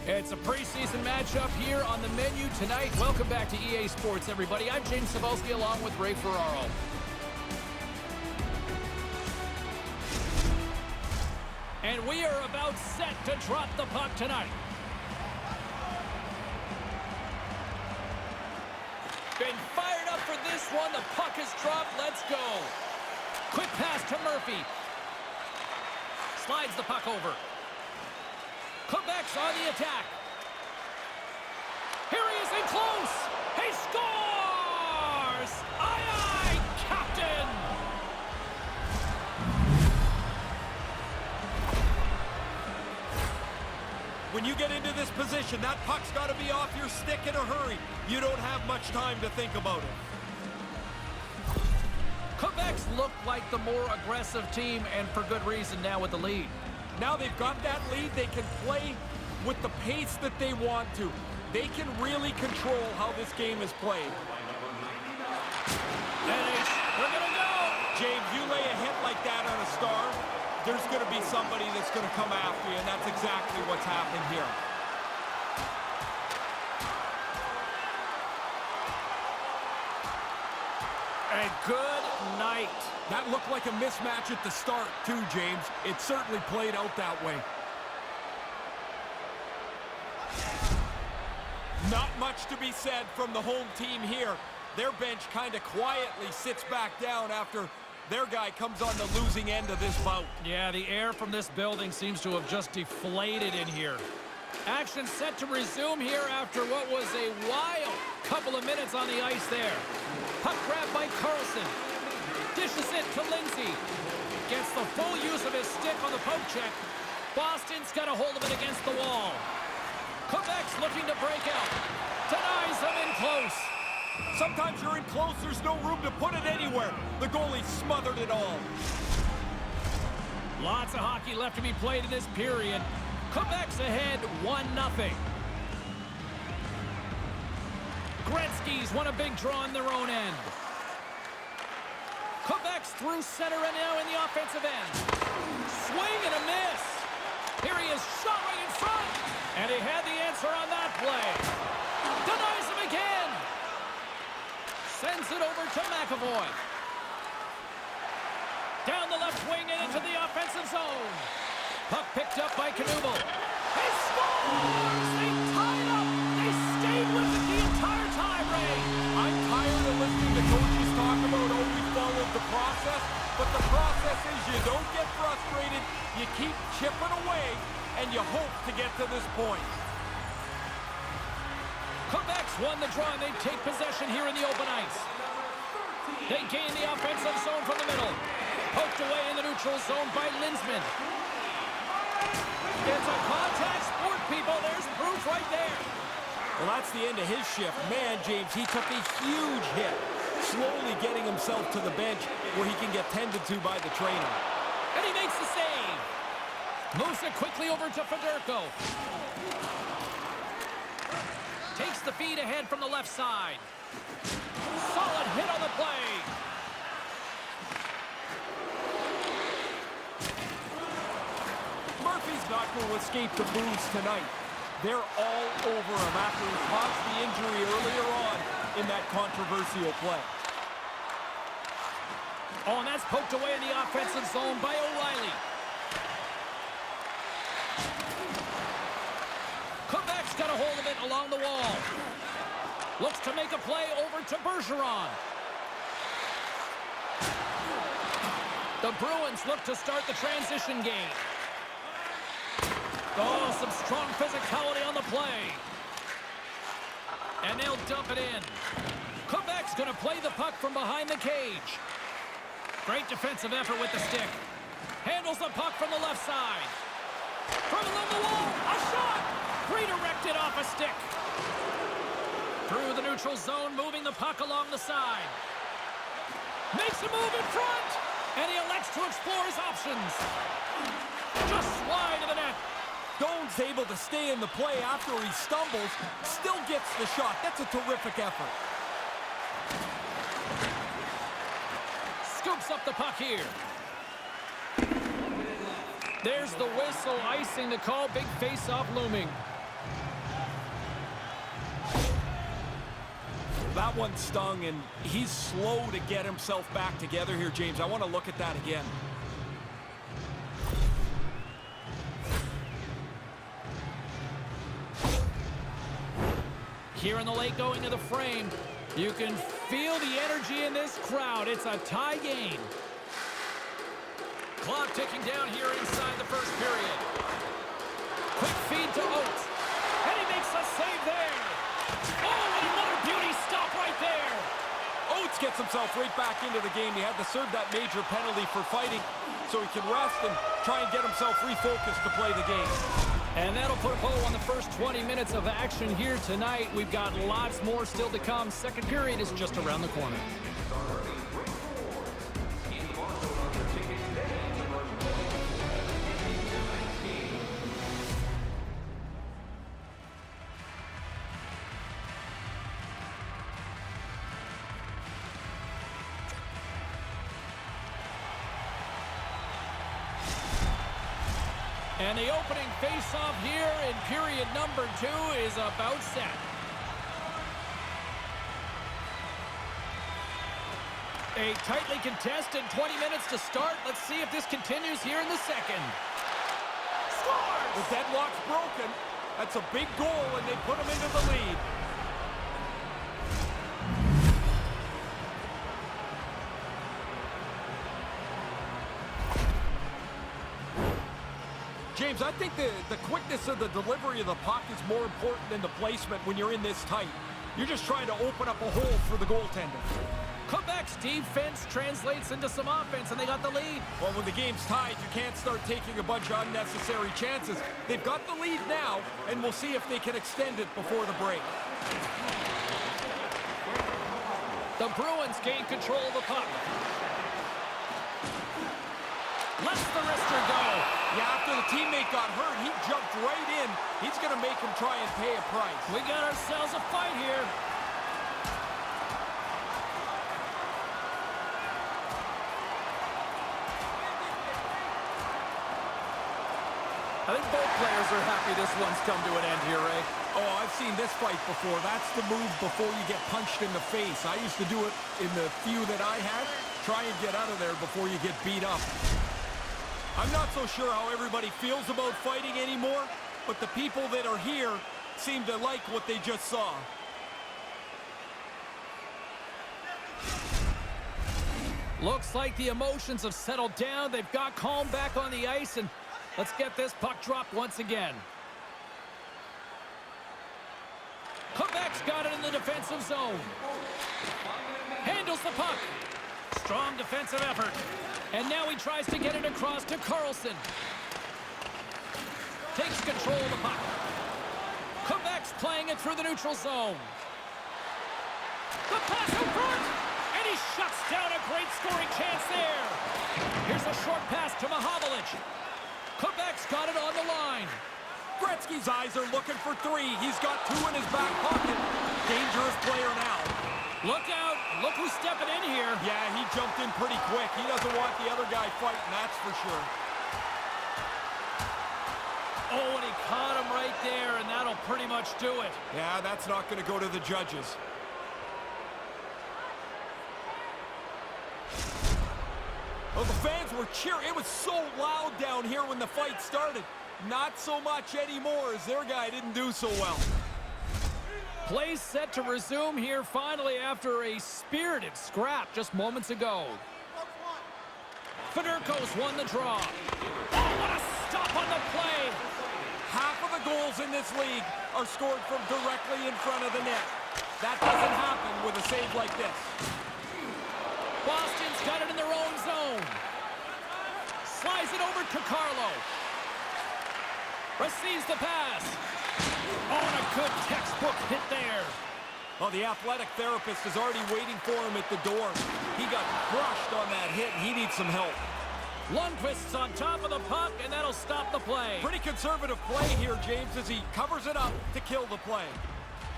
It's a preseason matchup here on the menu tonight. Welcome back to EA Sports, everybody. I'm James Cebulski along with Ray Ferraro. And we are about set to drop the puck tonight. Been fired up for this one. The puck is dropped. Let's go. Quick pass to Murphy. Slides the puck over. Quebec's on the attack. Here he is in close. He scores! Aye, aye, Captain! When you get into this position, that puck's got to be off your stick in a hurry. You don't have much time to think about it. Quebec's look like the more aggressive team, and for good reason now with the lead. Now they've got that lead, they can play with the pace that they want to. They can really control how this game is played. We're going to go! James, you lay a hit like that on a star, there's going to be somebody that's going to come after you, and that's exactly what's happened here. A good night. That looked like a mismatch at the start, too, James. It certainly played out that way. Not much to be said from the home team here. Their bench kind of quietly sits back down after their guy comes on the losing end of this bout. Yeah, the air from this building seems to have just deflated in here. Action set to resume here after what was a wild couple of minutes on the ice there. Puck grab by Carlson. Dishes it to Lindsay. Gets the full use of his stick on the poke check. Boston's got a hold of it against the wall. Quebec's looking to break out. Denies them in close. Sometimes you're in close, there's no room to put it anywhere. The goalie smothered it all. Lots of hockey left to be played in this period. Quebec's ahead 1-0. Gretzky's won a big draw on their own end. Quebec's through center and now in the offensive end. Swing and a miss. Here he is, shot right in front. And he had the answer on that play. Denies him again. Sends it over to McAvoy. Down the left wing and into the offensive zone. Puck picked up by Knuble. He scores! They tied up. They stayed with it the entire time, Ray. I'm tired of listening to coaches talk about, oh, we followed the process. But the process is you don't get frustrated. You keep chipping away, and you hope to get to this point. Quebec's won the draw, and they take possession here in the open ice. They gain the offensive zone from the middle. Poked away in the neutral zone by Linsman. It's a contact sport, people. There's proof right there. Well, that's the end of his shift. Man, James, he took a huge hit, slowly getting himself to the bench where he can get tended to by the trainer. And he makes the save. Moves it quickly over to Federico. Takes the feed ahead from the left side. Solid hit on the play. Murphy's not going to escape the booze tonight. They're all over him after he caused the injury earlier on in that controversial play. Oh, and that's poked away in the offensive zone by O'Reilly. Quebec's got a hold of it along the wall. Looks to make a play over to Bergeron. The Bruins look to start the transition game. Oh, some strong physicality on the play. And they'll dump it in. Quebec's going to play the puck from behind the cage. Great defensive effort with the stick. Handles the puck from the left side. From along the wall, a shot! Redirected off a stick. Through the neutral zone, moving the puck along the side. Makes a move in front! And he elects to explore his options. Just wide of the net. Doan's able to stay in the play after he stumbles, still gets the shot. That's a terrific effort. Scoops up the puck here. There's the whistle, icing the call. Big face-off looming. That one stung, and he's slow to get himself back together here, James. I want to look at that again. Here in the late going of the frame, you can feel the energy in this crowd. It's a tie game. Clock ticking down here inside the first period. Quick feed to Oates. And he makes a save there. Oh, and another beauty stop right there. Oates gets himself right back into the game. He had to serve that major penalty for fighting so he can rest and try and get himself refocused to play the game. And that'll put a bow on the first 20 minutes of action here tonight. We've got lots more still to come. Second period is just around the corner. And the opening face-off here in period number 2 is about set. A tightly contested 20 minutes to start. Let's see if this continues here in the second. Scores! The deadlock's broken. That's a big goal, and they put him into the lead. James, I think the quickness of the delivery of the puck is more important than the placement when you're in this tight. You're just trying to open up a hole for the goaltender. Quebec's defense translates into some offense, and they got the lead. Well, when the game's tied, you can't start taking a bunch of unnecessary chances. They've got the lead now, and we'll see if they can extend it before the break. The Bruins gain control of the puck. Lets the wrister go. Yeah, after the teammate got hurt, he jumped right in. He's going to make him try and pay a price. We got ourselves a fight here. I think both players are happy this one's come to an end here, Ray. Oh, I've seen this fight before. That's the move before you get punched in the face. I used to do it in the few that I had. Try and get out of there before you get beat up. I'm not so sure how everybody feels about fighting anymore, but the people that are here seem to like what they just saw. Looks like the emotions have settled down. They've got calm back on the ice, and let's get this puck dropped once again. Quebec's got it in the defensive zone. Handles the puck. Strong defensive effort. And now he tries to get it across to Carlson. Takes control of the puck. Quebec's playing it through the neutral zone. The pass in front! And he shuts down a great scoring chance there. Here's a short pass to Mahovlich. Quebec's got it on the line. Gretzky's eyes are looking for 3. He's got 2 in his back pocket. Dangerous player now. Look out. Look who's stepping in here. Yeah, he jumped in pretty quick. He doesn't want the other guy fighting, that's for sure. Oh, and he caught him right there, and that'll pretty much do it. Yeah, that's not going to go to the judges. Oh, the fans were cheering. It was so loud down here when the fight started. Not so much anymore, as their guy didn't do so well. Play set to resume here finally after a spirited scrap just moments ago. Fedorko's won the draw. Oh, what a stop on the play! Half of the goals in this league are scored from directly in front of the net. That doesn't happen with a save like this. Boston's got it in their own zone. Slides it over to Carlo. Receives the pass. Oh, and a good textbook hit there. Well, the athletic therapist is already waiting for him at the door. He got crushed on that hit, and he needs some help. Lundqvist's on top of the puck, and that'll stop the play. Pretty conservative play here, James, as he covers it up to kill the play.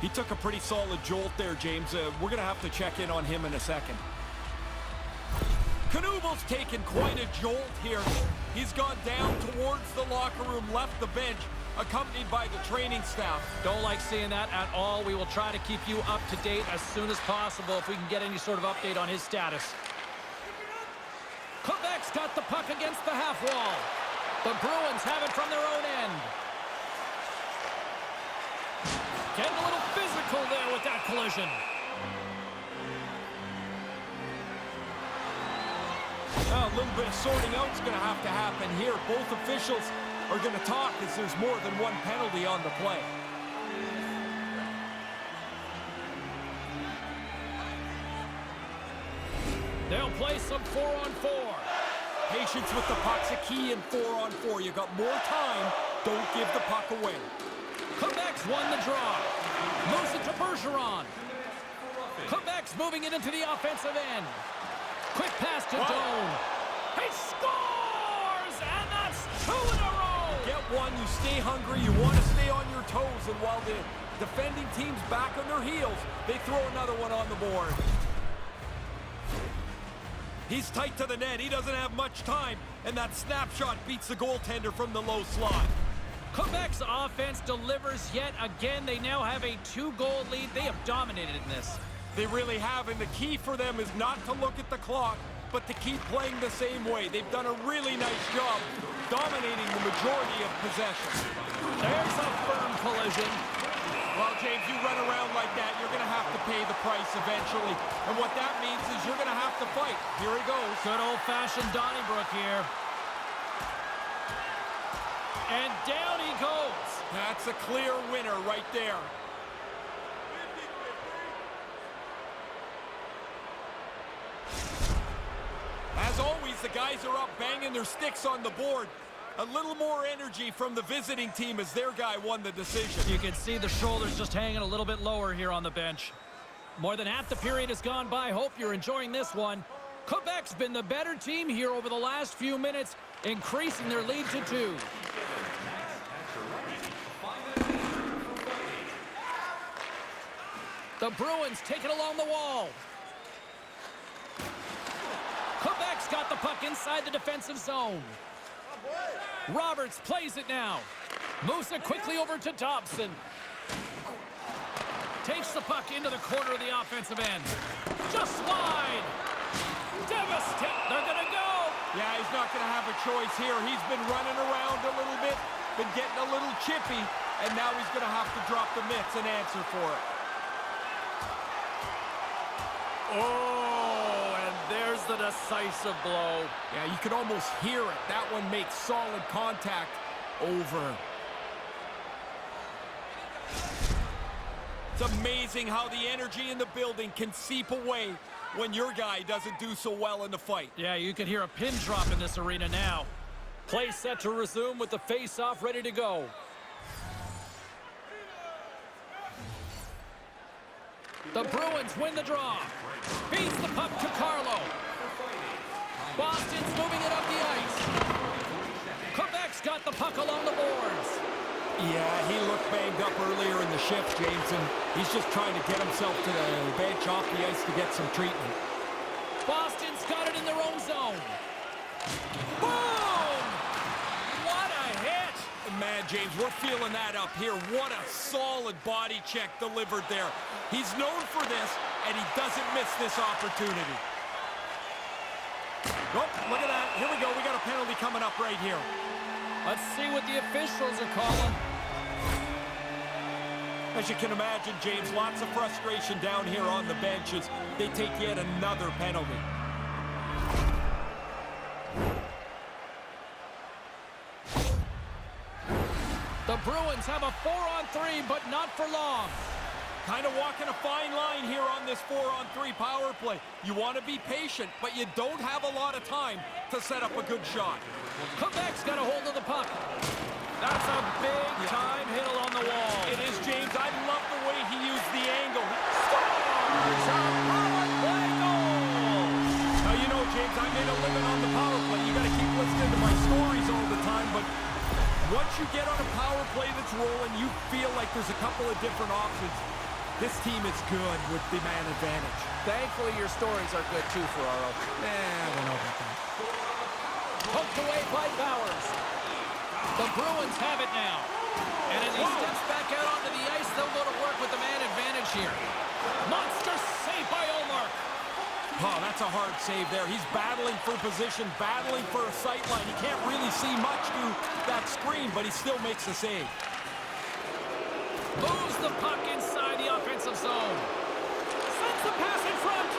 He took a pretty solid jolt there, James. We're going to have to check in on him in a second. Knuebel's taken quite a jolt here. He's gone down towards the locker room, left the bench. accompanied by the training staff. Don't like seeing that at all. We will try to keep you up to date as soon as possible if we can get any sort of update on his status. Quebec's got the puck against the half wall. The Bruins have it from their own end. Getting a little physical there with that collision. A little bit of sorting out is going to have to happen here. Both officials are going to talk as there's more than one penalty on the play. They'll play some 4-on-4. Patience with the puck's a key in 4-on-4. You got more time. Don't give the puck away. Quebec's won the draw. Moves it to Bergeron. Quebec's moving it into the offensive end. Quick pass to Doan. He scores! And that's 2 in a row! Get one, you stay hungry, you want to stay on your toes, and while the defending team's back on their heels, they throw another one on the board. He's tight to the net, he doesn't have much time, and that snapshot beats the goaltender from the low slot. Quebec's offense delivers yet again. They now have a 2-goal lead. They have dominated in this. They really have, and the key for them is not to look at the clock, but to keep playing the same way. They've done a really nice job dominating the majority of possession. There's a firm collision. Well, James, you run around like that, you're going to have to pay the price eventually. And what that means is you're going to have to fight. Here he goes. Good old-fashioned Donnybrook here. And down he goes. That's a clear winner right there. As always, the guys are up banging their sticks on the board. A little more energy from the visiting team as their guy won the decision. You can see the shoulders just hanging a little bit lower here on the bench. More than half the period has gone by. Hope you're enjoying this one. Quebec's been the better team here over the last few minutes, increasing their lead to 2. The Bruins take it along the wall. Quebec's got the puck inside the defensive zone. Roberts plays it now. Moves it quickly over to Dobson. Takes the puck into the corner of the offensive end. Just wide. Devastating. They're going to go. Yeah, he's not going to have a choice here. He's been running around a little bit, been getting a little chippy, and now he's going to have to drop the mitts and answer for it. Oh, and there's the decisive blow. Yeah, you could almost hear it. That one makes solid contact. Over. It's amazing how the energy in the building can seep away when your guy doesn't do so well in the fight. Yeah, you can hear a pin drop in this arena now. Play set to resume with the face-off ready to go. The Bruins win the draw. Beats the puck to Carlo. Boston's moving it up the ice. Quebec's got the puck along the boards. Yeah, he looked banged up earlier in the shift, James, and he's just trying to get himself to the bench off the ice to get some treatment. Boston's got it in their own zone. Boom! What a hit! Man, James, we're feeling that up here. What a solid body check delivered there. He's known for this, and he doesn't miss this opportunity. Oh, look at that. Here we go. We got a penalty coming up right here. Let's see what the officials are calling. As you can imagine, James, lots of frustration down here on the benches. They take yet another penalty. The Bruins have a 4-on-3, but not for long. Kind of walking a fine line here on this 4-on-3 power play. You want to be patient, but you don't have a lot of time to set up a good shot. Quebec's got a hold of the puck. That's a big-time hit along the wall. It is, James. I love the way he used the angle. Scores! A power play goal! Now, you know, James, I made a living on the power play. You got to keep listening to my stories all the time, but once you get on a power play that's rolling, you feel like there's a couple of different options. This team is good with the man advantage. Thankfully, your stories are good too, Ferraro. I don't know about that. Poked away by Bowers. The Bruins have it now. And as he steps back out onto the ice, they'll go to work with the man advantage here. Monster save by Ullmark. Oh, that's a hard save there. He's battling for position, battling for a sight line. He can't really see much through that screen, but he still makes the save. Moves the puck inside the offensive zone. Sends the pass in front.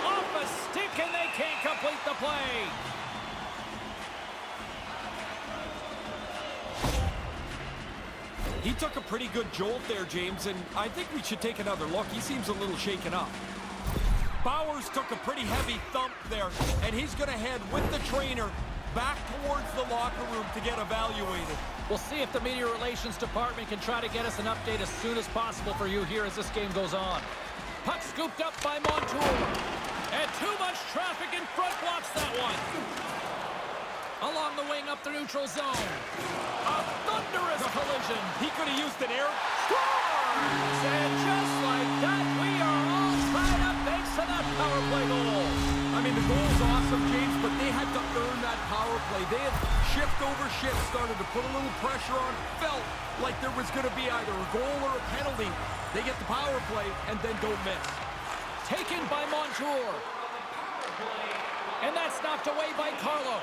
Off a stick, and they can't complete the play. He took a pretty good jolt there, James, and I think we should take another look. He seems a little shaken up. Bowers took a pretty heavy thump there, and he's going to head with the trainer back towards the locker room to get evaluated. We'll see if the media relations department can try to get us an update as soon as possible for you here as this game goes on. Puck scooped up by Montour. And too much traffic in front blocks that one. Along the wing up the neutral zone. A thunderous collision. He could have used an air. Scores! And just like that, we are all tied up thanks to that power play goal. I mean, the goal's awesome, James, but they had to earn that power play. They had shift over shift, started to put a little pressure on, felt like there was going to be either a goal or a penalty. They get the power play and then don't miss. Taken by Montour. And that's knocked away by Carlo.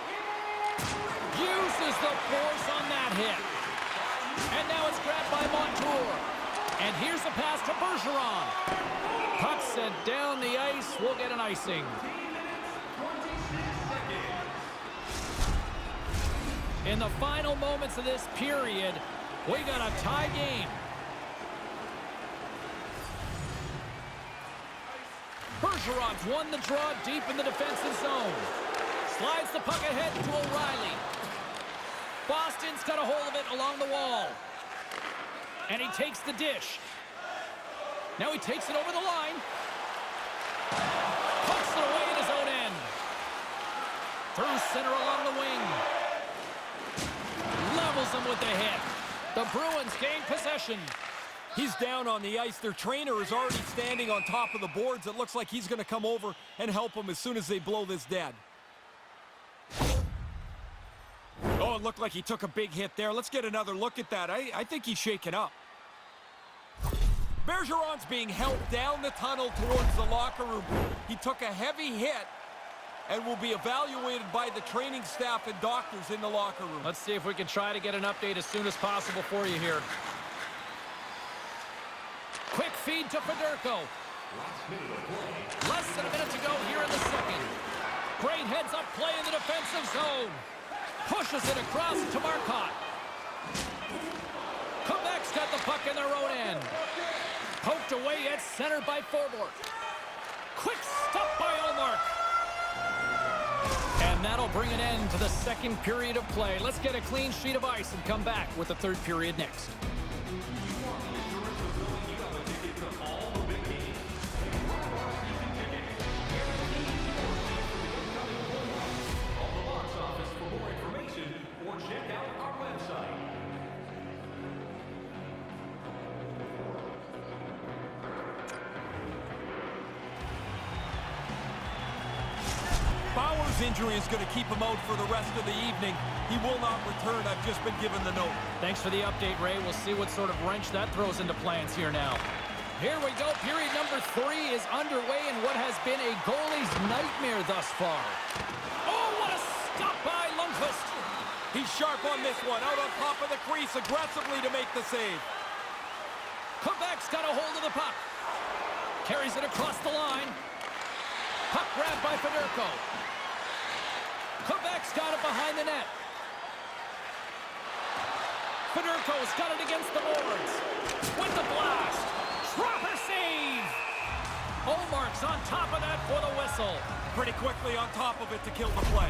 Uses the force on that hit. And now it's grabbed by Montour. And here's a pass to Bergeron. Puck sent down the ice. We'll get an icing. In the final moments of this period, we got a tie game. Bergeron's won the draw deep in the defensive zone. Slides the puck ahead to O'Reilly. Boston's got a hold of it along the wall. And he takes the dish. Now he takes it over the line. Pucks it away at his own end. Through center along the wing. Levels him with the hit. The Bruins gain possession. He's down on the ice. Their trainer is already standing on top of the boards. It looks like he's going to come over and help them as soon as they blow this dead. Oh, it looked like he took a big hit there. Let's get another look at that. I think he's shaken up. Bergeron's being helped down the tunnel towards the locker room. He took a heavy hit and will be evaluated by the training staff and doctors in the locker room. Let's see if we can try to get an update as soon as possible for you here. Quick feed to Federko. Less than a minute to go here in the second. Great heads-up play in the defensive zone. Pushes it across to Marcotte. Quebec's got the puck in their own end. Poked away at center by Forbort. Quick stop by Ullmark. And that'll bring an end to the second period of play. Let's get a clean sheet of ice and come back with the third period next. Bauer's injury is going to keep him out for the rest of the evening. He will not return. I've just been given the note. Thanks for the update, Ray. We'll see what sort of wrench that throws into plans here now. Here we go. Period number 3 is underway in what has been a goalie's nightmare thus far. Oh, what a stop by Lundqvist. He's sharp on this one. Out on top of the crease aggressively to make the save. Quebec's got a hold of the puck. Carries it across the line. Puck grabbed by Federko. Quebec's got it behind the net. Federko's got it against the boards. With the blast. Proper save. Ullmark's on top of that for the whistle. Pretty quickly on top of it to kill the play.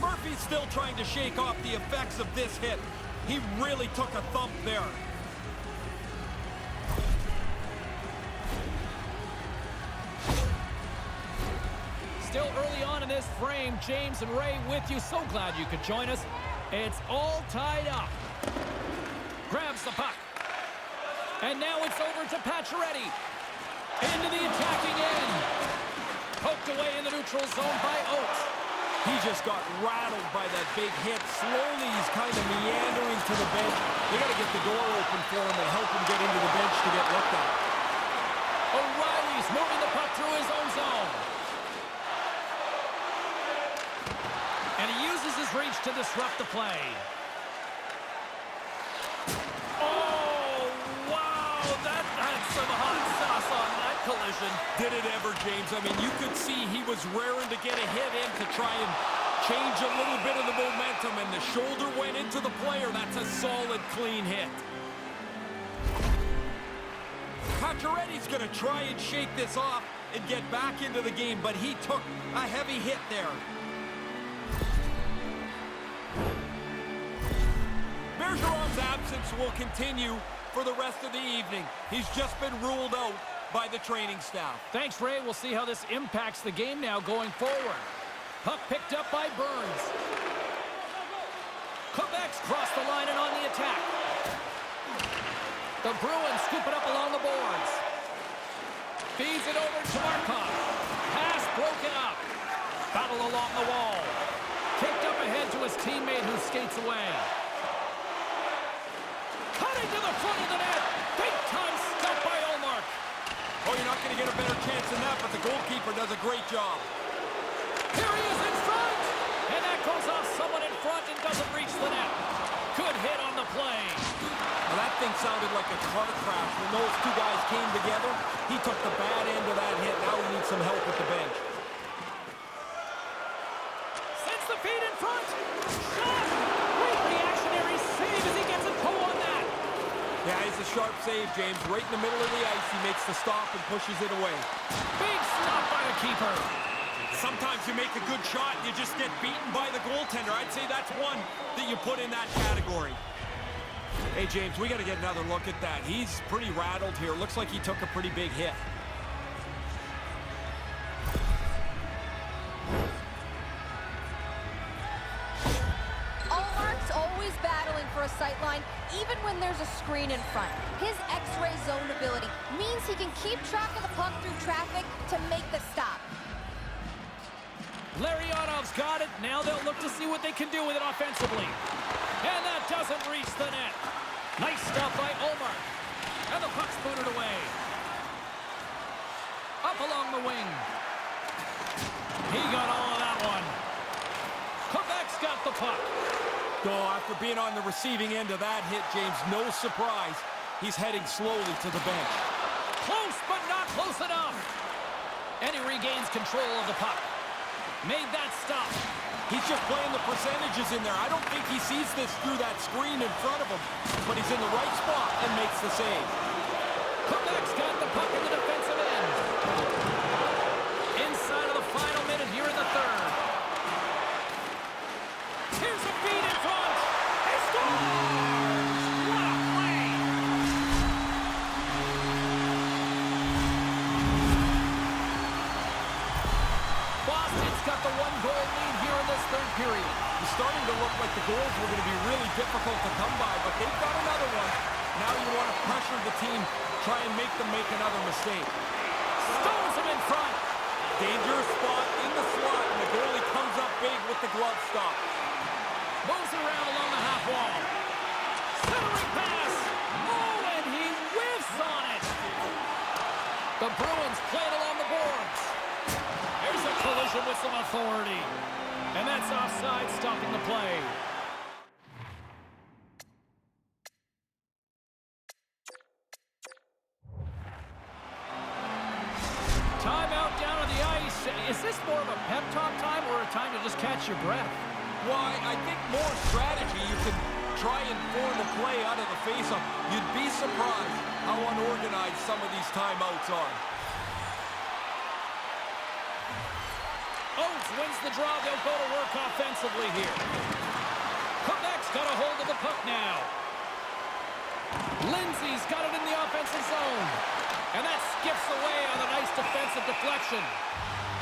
Murphy's still trying to shake off the effects of this hit. He really took a thump there. Still early on in this frame, James and Ray with you. So glad you could join us. It's all tied up. Grabs the puck. And now it's over to Pacioretty. Into the attacking end. Poked away in the neutral zone by Oates. He just got rattled by that big hit. Slowly, he's kind of meandering to the bench. They got to get the door open for him and help him get into the bench to get looked at. O'Reilly's moving the puck through his own zone. And he uses his reach to disrupt the play. Oh, wow! That had some hot sauce on that collision. Did it ever, James? I mean, you could see he was raring to get a hit in to try and change a little bit of the momentum, and the shoulder went into the player. That's a solid, clean hit. Pacioretty's going to try and shake this off and get back into the game, but he took a heavy hit there. Bergeron's absence will continue for the rest of the evening. He's just been ruled out by the training staff. Thanks, Ray. We'll see how this impacts the game now going forward. Puck picked up by Burns. Quebec's crossed the line and on the attack. The Bruins scoop it up along the boards. Feeds it over to Markov. Pass broken up. Battle along the wall. Kicked up ahead to his teammate who skates away. Cutting to the front of the net. Big time stop by Ullmark. Oh, you're not going to get a better chance than that, but the goalkeeper does a great job. Here he is in front. And that goes off someone in front and doesn't reach the net. Good hit on the play. Well, that thing sounded like a car crash. When those two guys came together, he took the bad end of that hit. Now he needs some help at the bench. Sends the feet in front. Shot. Great reactionary save as he gets a toe on that. Yeah, it's a sharp save, James. Right in the middle of the ice, he makes the stop and pushes it away. Big stop by the keeper. Sometimes you make a good shot and you just get beaten by the goaltender. I'd say that's one that you put in that category. Hey, James, we got to get another look at that. He's pretty rattled here. Looks like he took a pretty big hit. Ullmark's always battling for a sightline, even when there's a screen in front. His X-ray zone ability means he can keep track of the puck through traffic to make the stop. Larionov's got it. Now they'll look to see what they can do with it offensively. And that doesn't reach the net. Nice stop by Ullmark. And the puck's booted away. Up along the wing. He got all of that one. Quebec's got the puck. Oh, after being on the receiving end of that hit, James, no surprise. He's heading slowly to the bench. Close, but not close enough. And he regains control of the puck. Made that stop. He's just playing the percentages in there. I don't think he sees this through that screen in front of him, but he's in the right spot and makes the save. Quebec's got the puck in the defensive end. Inside of the final minute here in the third. Here's a feed in front. He scores! What a play! Boston's got the one-goal lead here in this third period. It's starting to look like the goals were going to be really difficult to come by, but they've got another one. Now you want to pressure the team, try and make them make another mistake. Stones him in front. Dangerous spot in the slot, and the goalie comes up big with the glove stop. Moves it around along the half wall. Centering pass. Oh, and he whiffs on it. The Bruins play it along the boards. There's a collision with some authority. And that's offside, stopping the play. Timeout down on the ice. Is this more of a pep talk time or a time to just catch your breath? Why, I think more strategy. You can try and form a play out of the faceoff. You'd be surprised how unorganized some of these timeouts are. Oates wins the draw. They'll go to work offensively here. Quebec's got a hold of the puck now. Lindsay's got it in the offensive zone. And that skips away on a nice defensive deflection.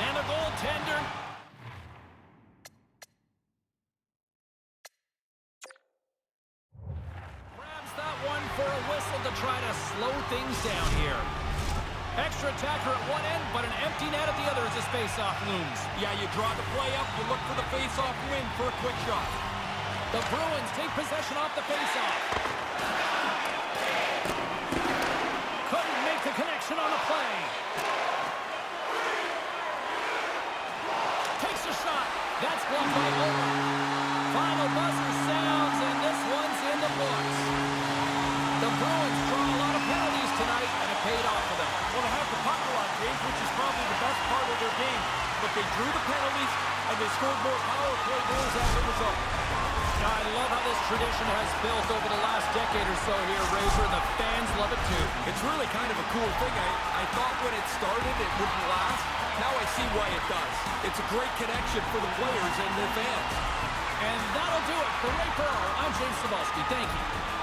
And the goaltender grabs that one for a whistle to try to slow things down here. Extra attacker at one end, but an empty net at the other as this face-off looms. Yeah, you draw the play up, you look for the face-off win for a quick shot. The Bruins take possession off the face-off. Couldn't make the connection on the play. Takes a shot. That's blocked by Ola. Final buzzer sounds, and this one's in the books. The Bruins draw a lot of penalties tonight, and it paid off for them. Well, they have the puck a lot, James, which is probably the best part of their game. But they drew the penalties, and they scored more power play goals as a result. Now, I love how this tradition has built over the last decade or so here, Razor, and the fans love it too. It's really kind of a cool thing. I thought when it started it wouldn't last. Now I see why it does. It's a great connection for the players and their fans. And that'll do it for Ray Ferraro. I'm James Cybulski. Thank you.